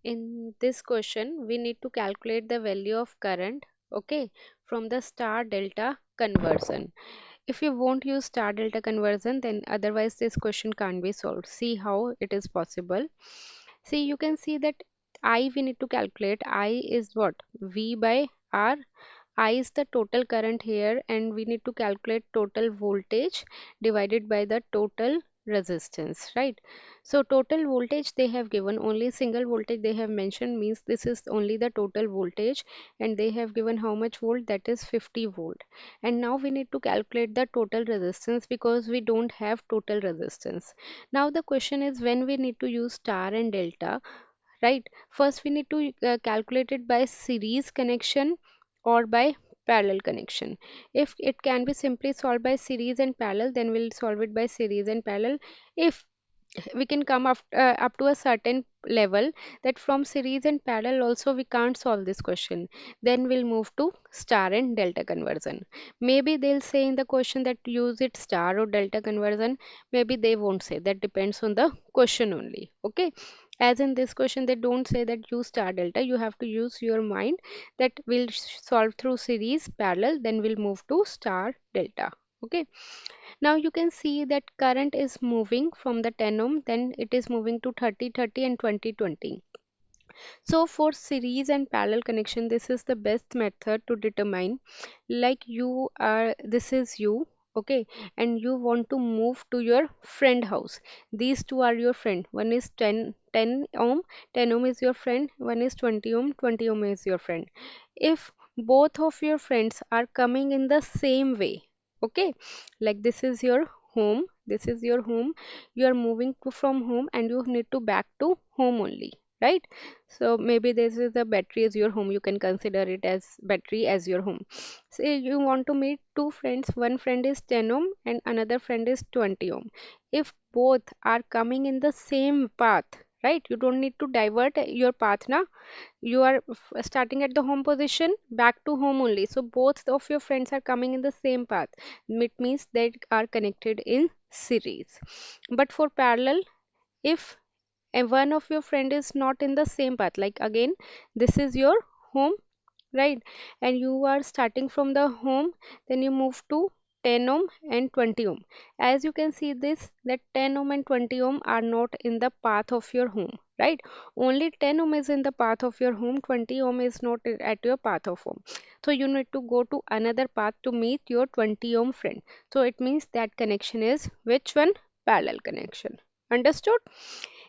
In this question, we need to calculate the value of current, okay, from the star delta conversion. If you won't use star delta conversion, then otherwise this question can't be solved. See how it is possible. See, you can see that I we need to calculate. I is what? V by R. I is the total current here, and we need to calculate total voltage divided by the total resistance, right? So total voltage they have given, only single voltage they have mentioned, means this is only the total voltage, and they have given how much volt, that is 50 volt. And now we need to calculate the total resistance because we don't have total resistance. Now the question is when we need to use star and delta, right? First we need to calculate it by series connection or by parallel connection. If it can be simply solved by series and parallel, then we'll solve it by series and parallel. If we can come up to a certain level that from series and parallel also we can't solve this question, then we'll move to star and delta conversion. Maybe they'll say in the question that use it star or delta conversion, maybe they won't say, that depends on the question only, okay. As in this question they don't say that use star delta, you have to use your mind that we'll solve through series parallel, then we'll move to star delta, okay. Now you can see that current is moving from the 10 ohm, then it is moving to 30 30 and 20 20. So for series and parallel connection, this is the best method to determine. Like you are, this is you, okay, and you want to move to your friend house. These two are your friend. One is 10 ohm, 10 ohm is your friend. One is 20 ohm, 20 ohm is your friend. If both of your friends are coming in the same way, okay, like this is your home, this is your home, you are moving from home and you need to back to home only, right? So maybe this is the battery is your home, you can consider it as battery as your home. Say you want to meet two friends, one friend is 10 ohm and another friend is 20 ohm. If both are coming in the same path, right, you don't need to divert your path now. You are starting at the home position, back to home only, so both of your friends are coming in the same path. It means they are connected in series. But for parallel, if and one of your friend is not in the same path, like again this is your home, right, and you are starting from the home, then you move to 10 ohm and 20 ohm. As you can see this, that 10 ohm and 20 ohm are not in the path of your home, right? Only 10 ohm is in the path of your home, 20 ohm is not at your path of home. So you need to go to another path to meet your 20 ohm friend. So it means that connection is which one? Parallel connection. Understood?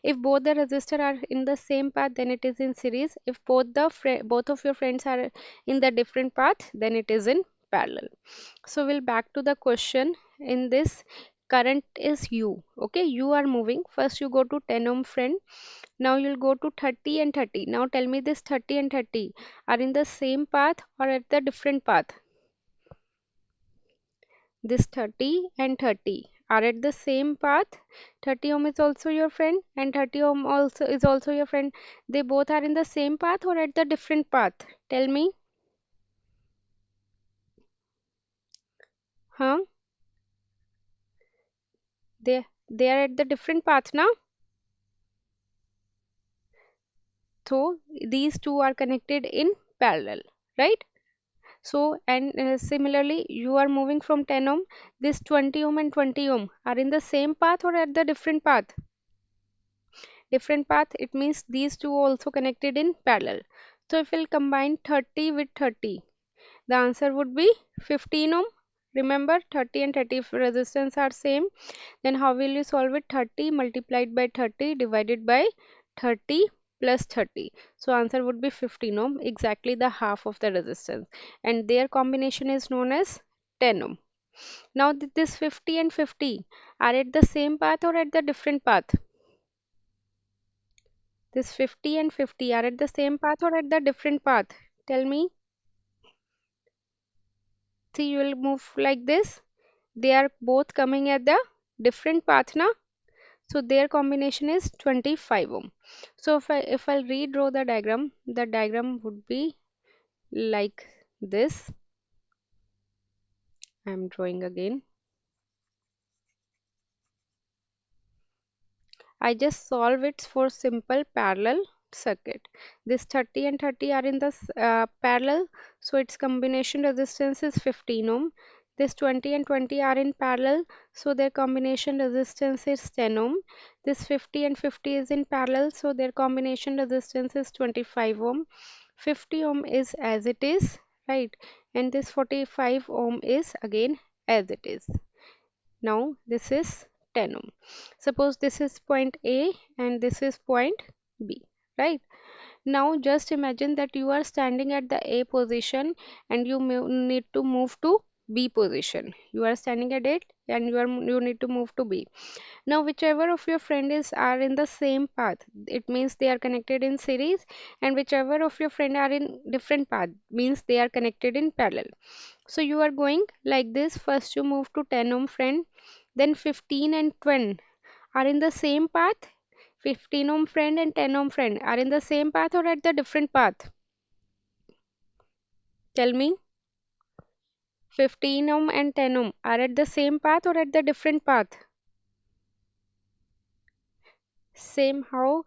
If both the resistor are in the same path, then it is in series. If both of your friends are in the different path, then it is in parallel. So we'll back to the question. In this, current is you, okay, you are moving. First you go to 10 ohm friend, now you'll go to 30 and 30. Now tell me, this 30 and 30 are in the same path or at the different path? This 30 and 30 are at the same path. 30 ohm is also your friend and 30 ohm also is also your friend. They both are in the same path or at the different path? Tell me. Huh? They are at the different path now. So these two are connected in parallel, right? So and similarly you are moving from 10 ohm. This 20 ohm and 20 ohm are in the same path or at the different path? Different path, it means these two also connected in parallel. So if we'll combine 30 with 30, the answer would be 15 ohm. Remember 30 and 30 if resistance are same, then how will you solve it? 30 multiplied by 30 divided by 30 plus 30. So answer would be 15 ohm, exactly the half of the resistance, and their combination is known as 10 ohm. Now this 50 and 50 are at the same path or at the different path? This 50 and 50 are at the same path or at the different path? Tell me. See, you will move like this. They are both coming at the different path now. So their combination is 25 ohm. So if I'll redraw the diagram would be like this. I'm drawing again. I just solve it for simple parallel. circuit. This 30 and 30 are in the parallel, so its combination resistance is 15 ohm. This 20 and 20 are in parallel, so their combination resistance is 10 ohm. This 50 and 50 is in parallel, so their combination resistance is 25 ohm. 50 ohm is as it is, right? And this 45 ohm is again as it is. Now this is 10 ohm. Suppose this is point A and this is point B, right? Now just imagine that you are standing at the A position and you need to move to B position. You are standing at it and you need to move to B. Now whichever of your friend is are in the same path, it means they are connected in series, and whichever of your friend are in different path means they are connected in parallel. So you are going like this. First you move to 10 ohm friend, then 15 and 20 are in the same path. 15 ohm friend and 10 ohm friend are in the same path or at the different path? Tell me. 15 ohm and 10 ohm are at the same path or at the different path? Same how?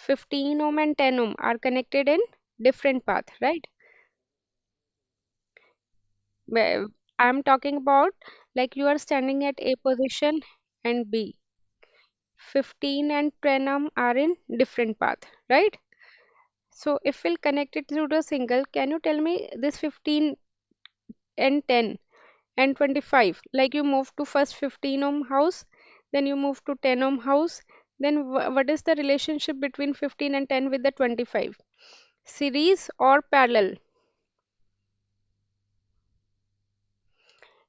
15 ohm and 10 ohm are connected in different path, right? Where I'm talking about, like you are standing at A position and B. 15 and 10 ohm are in different path, right? So if we'll connect it through the single, can you tell me this 15 and 10 and 25, like you move to first 15 ohm house, then you move to 10 ohm house, then what is the relationship between 15 and 10 with the 25? Series or parallel?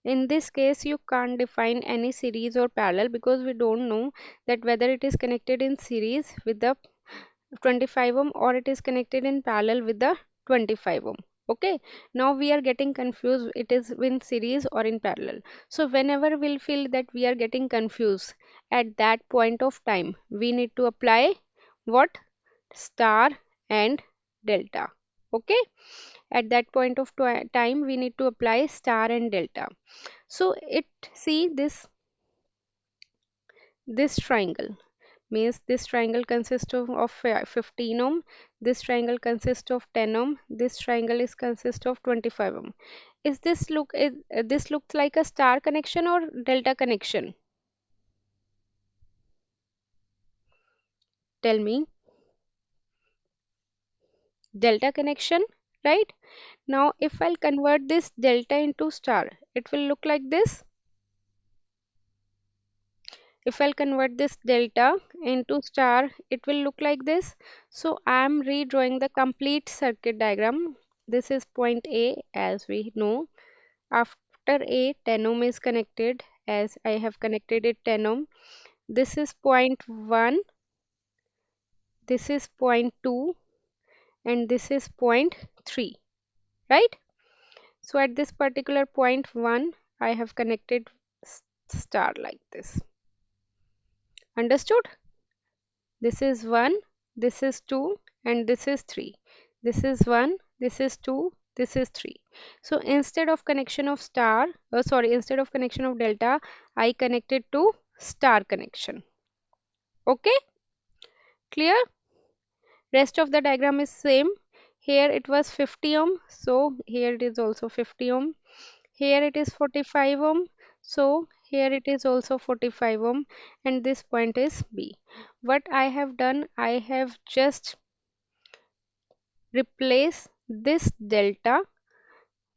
In this case, you can't define any series or parallel because we don't know that whether it is connected in series with the 25 ohm or it is connected in parallel with the 25 ohm. Okay, now we are getting confused, it is in series or in parallel. So whenever we'll feel that we are getting confused, at that point of time we need to apply what? Star and delta. Okay, at that point of time we need to apply star and delta. So it, see this triangle means this triangle consists of 15 ohm, this triangle consists of 10 ohm, this triangle is consist of 25 ohm. Is this this looks like a star connection or delta connection? Tell me. Delta connection, right? Now if I'll convert this delta into star, it will look like this. If I'll convert this delta into star, it will look like this. So I'm redrawing the complete circuit diagram. This is point A, as we know. After A, 10 ohm is connected, as I have connected it 10 ohm. This is point 1, this is point 2, and this is point 3, right? So at this particular point 1, I have connected star like this. Understood? This is 1, this is 2, and this is 3. This is 1, this is 2, this is 3. So instead of connection of star, instead of connection of delta, I connected to star connection. Okay, clear? Rest of the diagram is same. Here it was 50 ohm, so here it is also 50 ohm. Here it is 45 ohm, so here it is also 45 ohm, and this point is B. What I have done, I have just replace this delta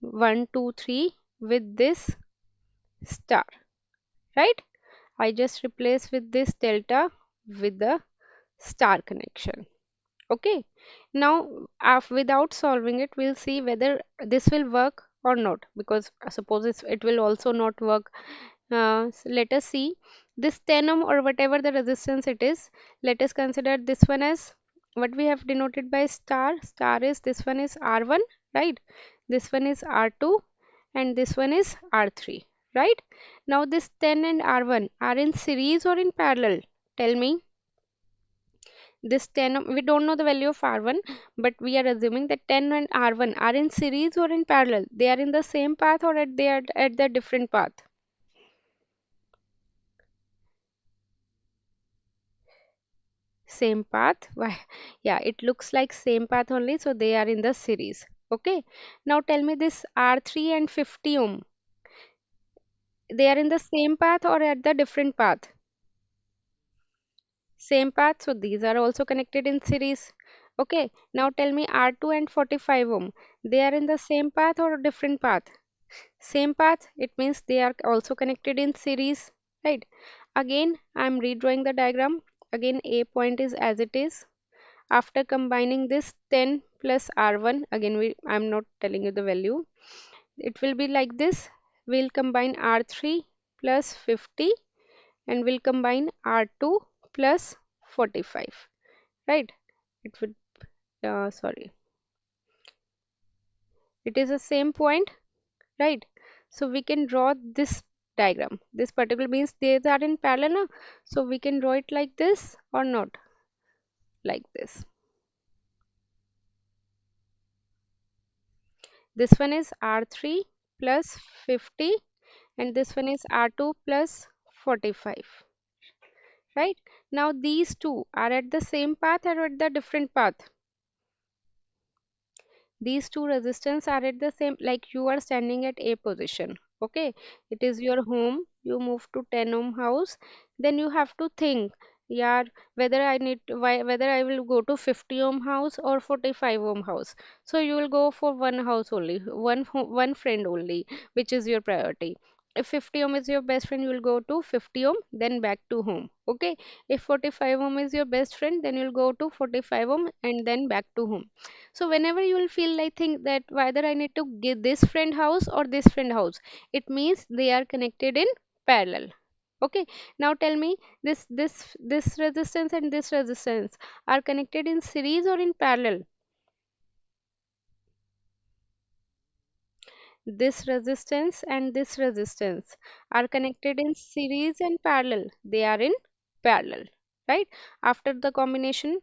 1 2 3 with this star, right? I just replace with this delta with the star connection. Okay, now without solving it, we'll see whether this will work or not, because suppose it will also not work. So let us see this 10 ohm or whatever the resistance it is. Let us consider this one as what we have denoted by star. Star is this one is R1, right? This one is R2 and this one is R3, right? Now this 10 and R1 are in series or in parallel? Tell me. This 10, we don't know the value of R1, but we are assuming that 10 and R1 are in series or in parallel. They are in the same path or they are at the different path. same path. Why? Yeah, it looks like same path only, so they are in the series. Okay. Now tell me this R3 and 50 ohm, they are in the same path or at the different path? Same path, so these are also connected in series. Okay. Now tell me R2 and 45 ohm, they are in the same path or different path? Same path, it means they are also connected in series, right? Again, I'm redrawing the diagram. Again, A point is as it is. After combining this 10 plus R1, again I'm not telling you the value. It will be like this. We'll combine R3 plus 50 and we'll combine R2 plus 45, right? It would, sorry, it is the same point, right? So we can draw this diagram. This particular means they are in parallel now. So we can draw it like this or not, like this. This one is R3 plus 50 and this one is R2 plus 45, right? Now these two are at the same path or at the different path? These two resistance are at the same, like you are standing at A position. Okay, it is your home, you move to 10 ohm house, then you have to think, yeah, whether I need to, whether I will go to 50 ohm house or 45 ohm house. So you will go for one house only, one friend only, which is your priority. If 50 ohm is your best friend, you will go to 50 ohm, then back to home. Okay, if 45 ohm is your best friend, then you'll go to 45 ohm and then back to home. So whenever you will feel like think that whether I need to give this friend house or this friend house, it means they are connected in parallel. Okay. Now tell me this resistance and this resistance are connected in series or in parallel? This resistance and this resistance are connected in series and parallel. They are in parallel, right? After the combination,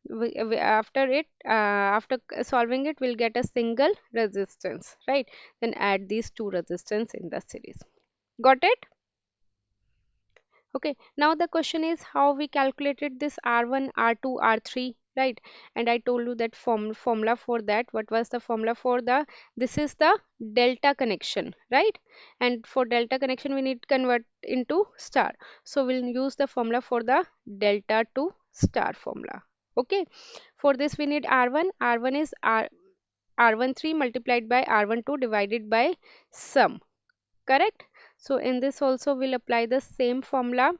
after it, after solving it, we'll get a single resistance, right? Then add these two resistance in the series. Got it? Okay, now the question is how we calculated this R1, R2, R3, right? And I told you that formula for that. What was the formula for the, this is the delta connection, right? And for delta connection, we need to convert into star. So we'll use the formula for the delta to star formula. Okay, for this we need R1. R1 is R13 multiplied by R12 divided by sum, correct? So in this also we'll apply the same formula.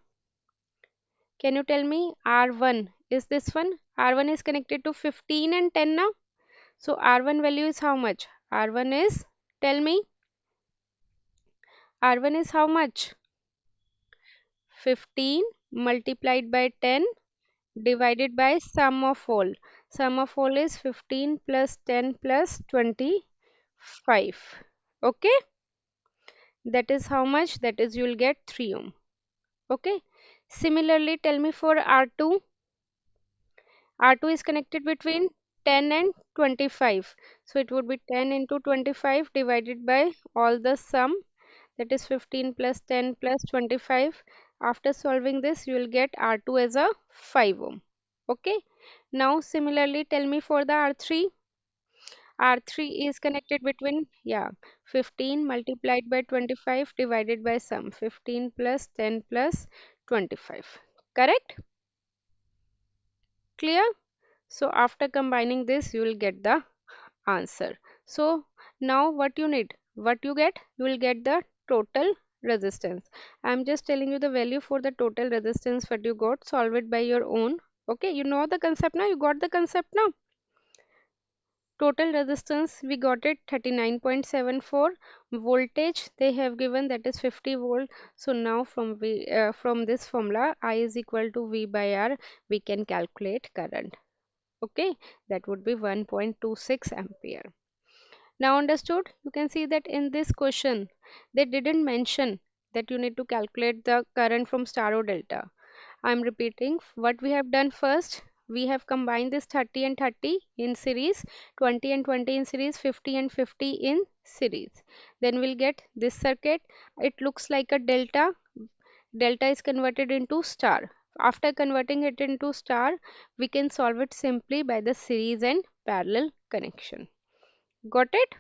Can you tell me R1 is this one? R1 is connected to 15 and 10 now. So R1 value is how much? R1 is, tell me, R1 is how much? 15 multiplied by 10 divided by sum of all. Sum of all is 15 plus 10 plus 25. Okay, that is how much? That is, you will get 3 ohm. Okay, similarly, tell me for R2. R2 is connected between 10 and 25. So it would be 10 into 25 divided by all the sum, that is 15 plus 10 plus 25. After solving this, you will get R2 as a 5 ohm. Okay. Now similarly, tell me for the R3. R3 is connected between, yeah, 15 multiplied by 25 divided by sum, 15 plus 10 plus 25. Correct? Clear? So after combining this, you will get the answer. So now what you need, what you get, you will get the total resistance. I'm just telling you the value for the total resistance what you got. Solve it by your own. Okay, you know the concept now, you got the concept now. Total resistance we got it 39.74. Voltage they have given, that is 50 volt. So now from this formula I is equal to V by R, we can calculate current. Okay, that would be 1.26 ampere. Now understood? You can see that in this question they didn't mention that you need to calculate the current from star or delta. I'm repeating what we have done first. We have combined this 30 and 30 in series, 20 and 20 in series, 50 and 50 in series. Then we'll get this circuit. It looks like a delta. Delta is converted into star. After converting it into star, we can solve it simply by the series and parallel connection. Got it?